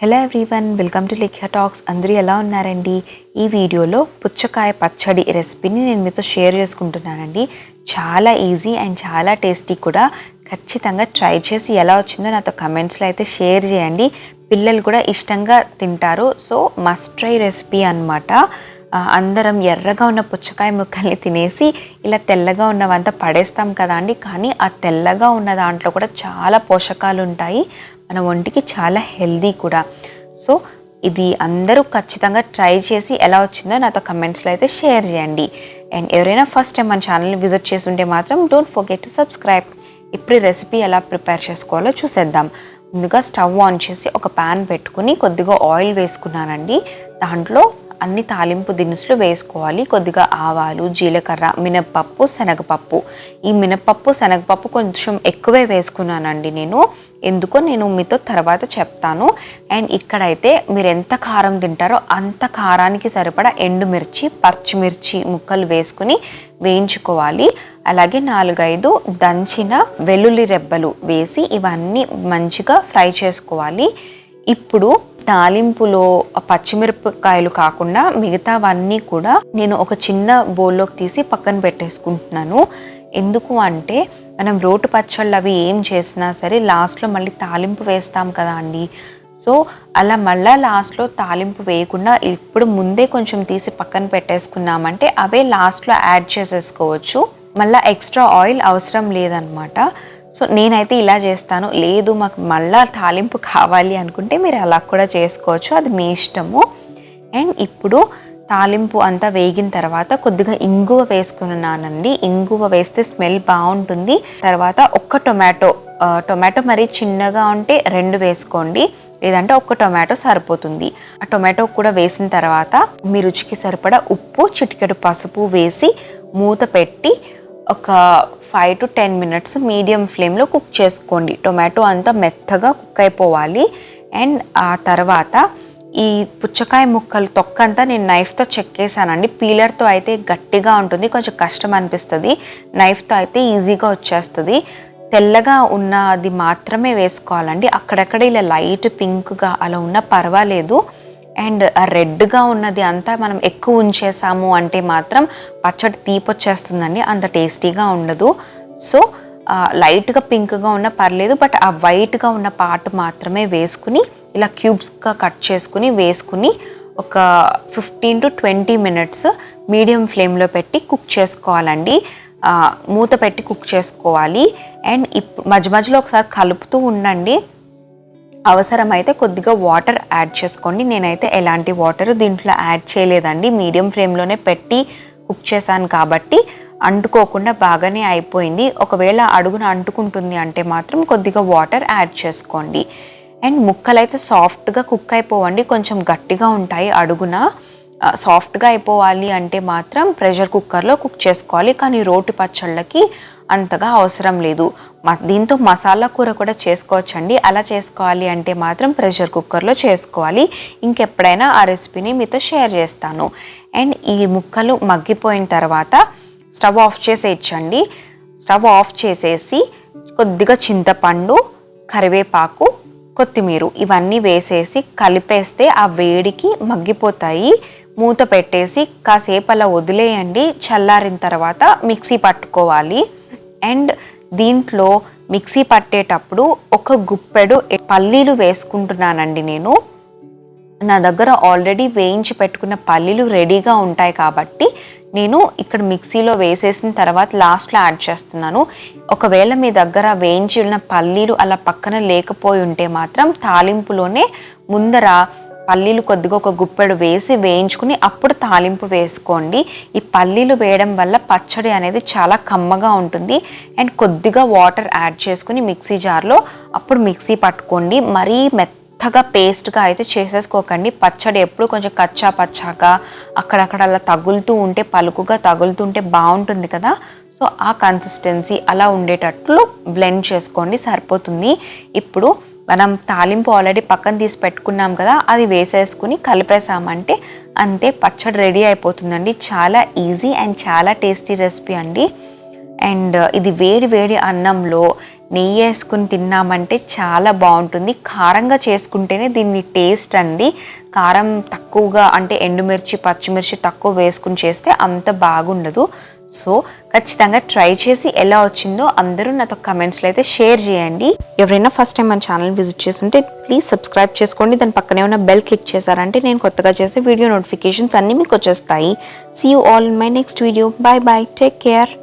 Hello everyone, welcome to LekhyaTalks. అందరూ ఎలా ఉన్నారండి? ఈ వీడియోలో పుచ్చకాయ పచ్చడి రెసిపీని నేను మీతో షేర్ చేసుకుంటున్నానండి. చాలా ఈజీ అండ్ చాలా టేస్టీ కూడా. ఖచ్చితంగా ట్రై చేసి ఎలా వచ్చిందో నాతో కమెంట్స్లో అయితే షేర్ చేయండి. పిల్లలు కూడా ఇష్టంగా తింటారు. సో మస్ట్ ట్రై రెసిపీ అన్నమాట. అందరం ఎర్రగా ఉన్న పుచ్చకాయ ముక్కల్ని తినేసి ఇలా తెల్లగా ఉన్నవంతా పడేస్తాం కదా అండి. కానీ ఆ తెల్లగా ఉన్న దాంట్లో కూడా చాలా పోషకాలు ఉంటాయి. మన ఒంటికి చాలా హెల్దీ కూడా. సో ఇది అందరూ ఖచ్చితంగా ట్రై చేసి ఎలా వచ్చిందో నాతో కమెంట్స్లో అయితే షేర్ చేయండి. అండ్ ఎవరైనా ఫస్ట్ టైం మన ఛానల్ని విజిట్ చేసి ఉంటే మాత్రం డోంట్ ఫర్గెట్ టు సబ్స్క్రైబ్. ఇప్పుడు రెసిపీ ఎలా ప్రిపేర్ చేసుకోవాలో చూసేద్దాం. ముందుగా స్టవ్ ఆన్ చేసి ఒక ప్యాన్ పెట్టుకుని కొద్దిగా ఆయిల్ వేసుకున్నానండి. దాంట్లో అన్ని తాలింపు దినుసులు వేసుకోవాలి. కొద్దిగా ఆవాలు, జీలకర్ర, మినప్పప్పు, శనగపప్పు. ఈ మినప్పప్పు శనగపప్పు కొంచెం ఎక్కువే వేసుకున్నానండి నేను. ఎందుకో నేను మీతో తర్వాత చెప్తాను. అండ్ ఇక్కడైతే మీరు ఎంత కారం తింటారో అంత కారానికి సరిపడా ఎండుమిర్చి, పచ్చిమిర్చి ముక్కలు వేసుకుని వేయించుకోవాలి. అలాగే 4-5 దంచిన వెల్లుల్లి రెబ్బలు వేసి ఇవన్నీ మంచిగా ఫ్రై చేసుకోవాలి. ఇప్పుడు తాలింపులో పచ్చిమిరపకాయలు కాకుండా మిగతావన్నీ కూడా నేను ఒక చిన్న బౌల్లోకి తీసి పక్కన పెట్టేసుకుంటున్నాను. ఎందుకు అంటే మనం రోటి పచ్చళ్ళు అవి ఏం చేసినా సరే లాస్ట్లో మళ్ళీ తాలింపు వేస్తాం కదా అండి. సో అలా మళ్ళీ లాస్ట్లో తాలింపు వేయకుండా ఇప్పుడు ముందే కొంచెం తీసి పక్కన పెట్టేసుకున్నామంటే అవే లాస్ట్లో యాడ్ చేసేసుకోవచ్చు. మళ్ళీ ఎక్స్ట్రా ఆయిల్ అవసరం లేదనమాట. సో నేనైతే ఇలా చేస్తాను. లేదు మాకు మళ్ళీ తాలింపు కావాలి అనుకుంటే మీరు అలా కూడా చేసుకోవచ్చు, అది మీ ఇష్టము. అండ్ ఇప్పుడు తాలింపు అంతా వేగిన తర్వాత కొద్దిగా ఇంగువ వేసుకున్నానండి. ఇంగువ వేస్తే స్మెల్ బాగుంటుంది. తర్వాత ఒక్క టొమాటో మరి చిన్నగా ఉంటే 2 వేసుకోండి, లేదంటే ఒక్క టొమాటో సరిపోతుంది. ఆ టొమాటో కూడా వేసిన తర్వాత మీ రుచికి సరిపడా ఉప్పు, చిటికెడు పసుపు వేసి మూత పెట్టి ఒక 5 to 10 మినిట్స్ మీడియం ఫ్లేమ్లో కుక్ చేసుకోండి. టొమాటో అంతా మెత్తగా కుక్ అయిపోవాలి. అండ్ ఆ తర్వాత ఈ పుచ్చకాయ ముక్కలు తొక్కంతా నేను నైఫ్తో చెక్కేసానండి. పీలర్తో అయితే గట్టిగా ఉంటుంది, కొంచెం కష్టం అనిపిస్తుంది. నైఫ్తో అయితే ఈజీగా వచ్చేస్తుంది. తెల్లగా ఉన్నది మాత్రమే వేసుకోవాలండి. అక్కడక్కడ ఇలా లైట్ పింక్గా అలా ఉన్నా పర్వాలేదు. అండ్ ఆ రెడ్గా ఉన్నది అంతా మనం ఎక్కువ ఉంచేసాము అంటే మాత్రం పచ్చడి తీపొచ్చేస్తుందండి, అంత టేస్టీగా ఉండదు. సో లైట్గా పింక్గా ఉన్న పర్లేదు, బట్ ఆ వైట్గా ఉన్న పార్ట్ మాత్రమే వేసుకుని ఇలా క్యూబ్స్గా కట్ చేసుకుని వేసుకుని ఒక 15 to 20 మినిట్స్ మీడియం ఫ్లేమ్లో పెట్టి కుక్ చేసుకోవాలండి. మూత పెట్టి కుక్ చేసుకోవాలి. అండ్ మధ్య మధ్యలో ఒకసారి కలుపుతూ ఉండండి. అవసరమైతే కొద్దిగా వాటర్ యాడ్ చేసుకోండి. నేనైతే ఎలాంటి వాటర్ దీంట్లో యాడ్ చేయలేదండి. మీడియం ఫ్లేమ్లోనే పెట్టి కుక్ చేశాను కాబట్టి అంటుకోకుండా బాగానే అయిపోయింది. ఒకవేళ అడుగున అంటుకుంటుంది అంటే మాత్రం కొద్దిగా వాటర్ యాడ్ చేసుకోండి. అండ్ ముక్కలు అయితే సాఫ్ట్గా కుక్ అయిపోవండి, కొంచెం గట్టిగా ఉంటాయి అడుగున. సాఫ్ట్గా అయిపోవాలి అంటే మాత్రం ప్రెషర్ కుక్కర్లో కుక్ చేసుకోవాలి. కానీ రోటి పచ్చళ్ళకి అంతగా అవసరం లేదు. దీంతో మసాలా కూర కూడా చేసుకోవచ్చండి. అలా చేసుకోవాలి అంటే మాత్రం ప్రెషర్ కుక్కర్లో చేసుకోవాలి. ఇంకెప్పుడైనా ఆ రెసిపీని మీతో షేర్ చేస్తాను. అండ్ ఈ ముక్కలు మగ్గిపోయిన తర్వాత స్టవ్ ఆఫ్ చేసేయచ్చండి. స్టవ్ ఆఫ్ చేసేసి కొద్దిగా చింతపండు, కరివేపాకు, కొత్తిమీర ఇవన్నీ వేసేసి కలిపేస్తే ఆ వేడికి మగ్గిపోతాయి. మూత పెట్టేసి కాసేపు అలా వదిలేయండి. చల్లారిన తర్వాత మిక్సీ పట్టుకోవాలి. అండ్ దీంట్లో మిక్సీ పట్టేటప్పుడు ఒక గుప్పెడు పల్లీలు వేసుకుంటున్నానండి నేను. నా దగ్గర ఆల్రెడీ వేయించి పెట్టుకున్న పల్లీలు రెడీగా ఉంటాయి కాబట్టి నేను ఇక్కడ మిక్సీలో వేసేసిన తర్వాత లాస్ట్లో యాడ్ చేస్తున్నాను. ఒకవేళ మీ దగ్గర వేయించి ఉన్న పల్లీలు అలా పక్కన లేకపోయి ఉంటే మాత్రం తాలింపులోనే ముందర పల్లీలు కొద్దిగా ఒక గుప్పెడు వేసి వేయించుకుని అప్పుడు తాలింపు వేసుకోండి. ఈ పల్లీలు వేయడం వల్ల పచ్చడి అనేది చాలా కమ్మగా ఉంటుంది. అండ్ కొద్దిగా వాటర్ యాడ్ చేసుకుని మిక్సీ జార్లో అప్పుడు మిక్సీ పట్టుకోండి. మరీ మెత్తగా పేస్ట్గా అయితే చేసేసుకోకండి. పచ్చడి ఎప్పుడు కొంచెం కచ్చా పచ్చాగా అక్కడక్కడ అలా తగులుతూ ఉంటే, పలుకుగా తగులుతుంటే బాగుంటుంది కదా. సో ఆ కన్సిస్టెన్సీ అలా ఉండేటట్లు బ్లెండ్ చేసుకోండి, సరిపోతుంది. ఇప్పుడు మనం తాలింపు ఆల్రెడీ పక్కన తీసి పెట్టుకున్నాం కదా, అది వేసేసుకుని కలిపేసామంటే అంతే, పచ్చడి రెడీ అయిపోతుందండి. చాలా ఈజీ అండ్ చాలా టేస్టీ రెసిపీ అండి. అండ్ ఇది వేడి వేడి అన్నంలో నెయ్యి వేసుకుని తిన్నామంటే చాలా బాగుంటుంది. కారంగా చేసుకుంటేనే దీన్ని టేస్ట్ అండి. కారం తక్కువగా అంటే ఎండుమిర్చి పచ్చిమిర్చి తక్కువ వేసుకుని చేస్తే అంత బాగుండదు. సో ఖచ్చితంగా ట్రై చేసి ఎలా వచ్చిందో అందరూ నాతో కమెంట్స్లో అయితే షేర్ చేయండి. ఎవరైనా ఫస్ట్ టైం మన ఛానల్ విజిట్ చేస్తుంటే ప్లీజ్ సబ్స్క్రైబ్ చేసుకోండి. దాని పక్కనే ఉన్న బెల్ క్లిక్ చేశారంటే నేను కొత్తగా చేసే వీడియో నోటిఫికేషన్స్ అన్నీ మీకు వచ్చేస్తాయి. See you all in my next video. Bye bye, take care.